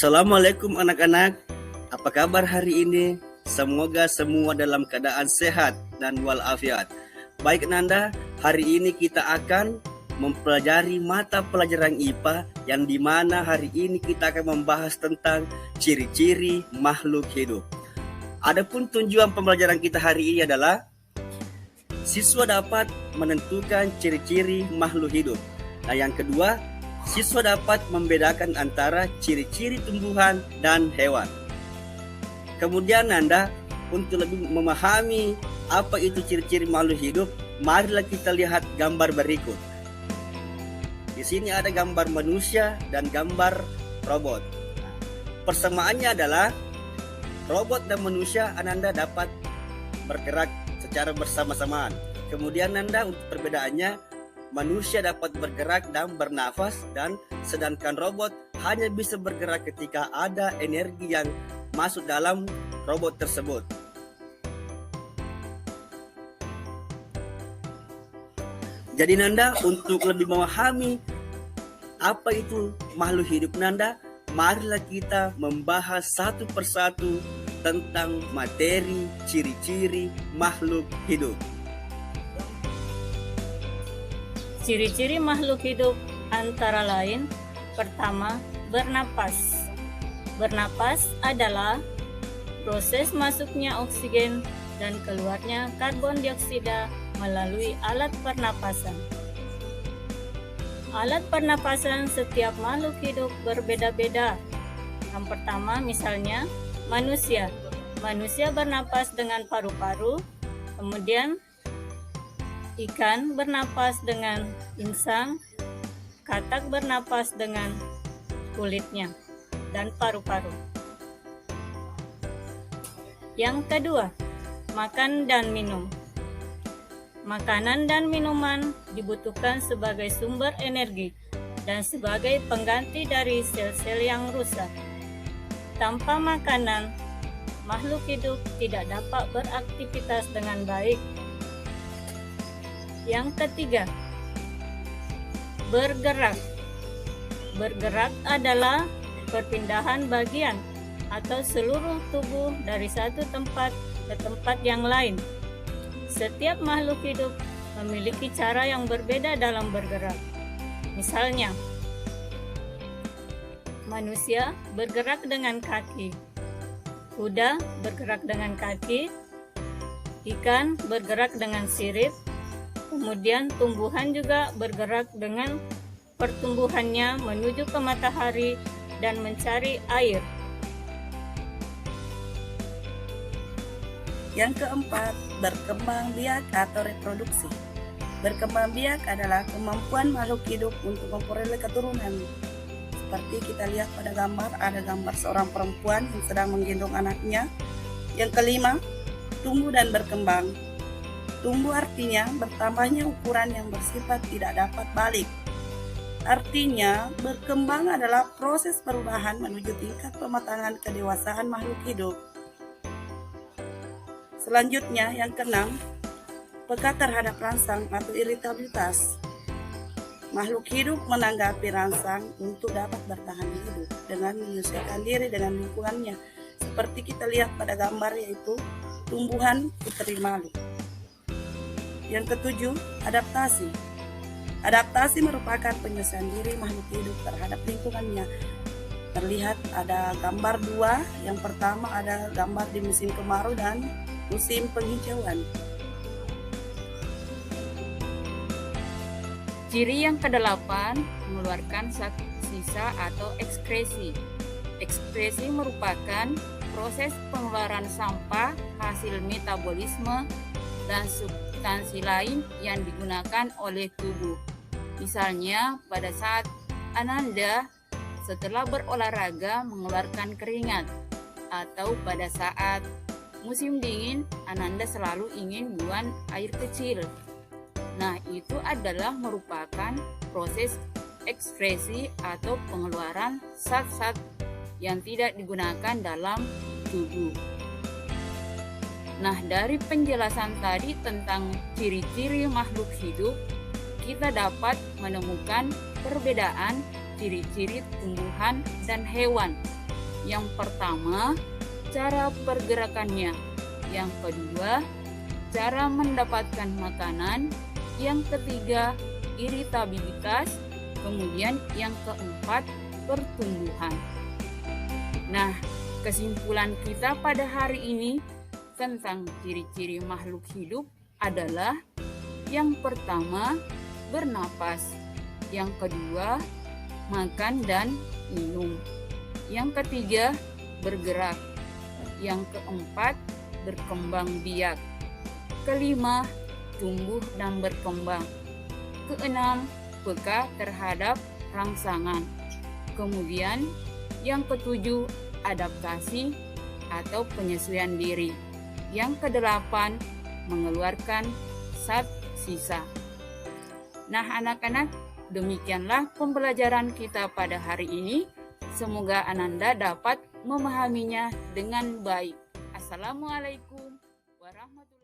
Assalamualaikum anak-anak, apa kabar hari ini? Semoga semua dalam keadaan sehat dan walafiat. Baik Nanda, hari ini kita akan mempelajari mata pelajaran IPA yang dimana hari ini kita akan membahas tentang ciri-ciri makhluk hidup. Adapun tujuan pembelajaran kita hari ini adalah siswa dapat menentukan ciri-ciri makhluk hidup. Nah, yang kedua, siswa dapat membedakan antara ciri-ciri tumbuhan dan hewan. Kemudian Nanda, untuk lebih memahami apa itu ciri-ciri makhluk hidup, marilah kita lihat gambar berikut. Di sini ada gambar manusia dan gambar robot. Persamaannya adalah robot dan manusia Ananda dapat bergerak secara bersama-samaan. Kemudian Nanda, untuk perbedaannya, manusia dapat bergerak dan bernafas, dan sedangkan robot hanya bisa bergerak ketika ada energi yang masuk dalam robot tersebut. Jadi Nanda, untuk lebih memahami apa itu makhluk hidup Nanda, marilah kita membahas satu persatu tentang materi ciri-ciri makhluk hidup. Ciri-ciri makhluk hidup antara lain, pertama, bernapas. Bernapas adalah proses masuknya oksigen dan keluarnya karbon dioksida melalui alat pernapasan. Alat pernapasan setiap makhluk hidup berbeda-beda. Yang pertama misalnya manusia. Manusia bernapas dengan paru-paru, kemudian ikan bernapas dengan insang, katak bernapas dengan kulitnya dan paru-paru. Yang kedua, makan dan minum. Makanan dan minuman dibutuhkan sebagai sumber energi dan sebagai pengganti dari sel-sel yang rusak. Tanpa makanan, makhluk hidup tidak dapat beraktivitas dengan baik. Yang ketiga, bergerak. Bergerak adalah perpindahan bagian atau seluruh tubuh dari satu tempat ke tempat yang lain. Setiap makhluk hidup memiliki cara yang berbeda dalam bergerak. Misalnya, manusia bergerak dengan kaki, kuda bergerak dengan kaki, ikan bergerak dengan sirip, kemudian tumbuhan juga bergerak dengan pertumbuhannya menuju ke matahari dan mencari air. Yang keempat, berkembang biak atau reproduksi. Berkembang biak adalah kemampuan makhluk hidup untuk memperoleh keturunan. Seperti kita lihat pada gambar, ada gambar seorang perempuan yang sedang menggendong anaknya. Yang kelima, tumbuh dan berkembang. Tumbuh artinya bertambahnya ukuran yang bersifat tidak dapat balik. Artinya, berkembang adalah proses perubahan menuju tingkat pematangan kedewasaan makhluk hidup. Selanjutnya, yang keenam, peka terhadap rangsang atau iritabilitas. Makhluk hidup menanggapi rangsang untuk dapat bertahan hidup dengan menyesuaikan diri dengan lingkungannya. Seperti kita lihat pada gambar, yaitu tumbuhan putri malu. Yang ketujuh, adaptasi. Adaptasi merupakan penyesuaian diri makhluk hidup terhadap lingkungannya. Terlihat ada gambar dua. Yang pertama ada gambar di musim kemarau dan musim penghijauan. Ciri yang kedelapan, mengeluarkan sisa atau ekskresi. Ekskresi merupakan proses pengeluaran sampah hasil metabolisme dan substansi lain yang digunakan oleh tubuh. Misalnya pada saat Ananda setelah berolahraga mengeluarkan keringat, atau pada saat musim dingin Ananda selalu ingin buang air kecil. Nah, itu adalah merupakan proses ekskresi atau pengeluaran zat-zat yang tidak digunakan dalam tubuh. Nah, dari penjelasan tadi tentang ciri-ciri makhluk hidup, kita dapat menemukan perbedaan ciri-ciri tumbuhan dan hewan. Yang pertama, cara pergerakannya. Yang kedua, cara mendapatkan makanan. Yang ketiga, iritabilitas. Kemudian yang keempat, pertumbuhan. Nah, kesimpulan kita pada hari ini tentang ciri-ciri makhluk hidup adalah yang pertama, bernapas. Yang kedua, makan dan minum. Yang ketiga, bergerak. Yang keempat, berkembang biak. Kelima, tumbuh dan berkembang. Keenam, peka terhadap rangsangan. Kemudian, yang ketujuh, adaptasi atau penyesuaian diri. Yang kedelapan, mengeluarkan zat sisa. Nah, anak-anak, demikianlah pembelajaran kita pada hari ini. Semoga Ananda dapat memahaminya dengan baik. Assalamualaikum warahmatullahi wabarakatuh.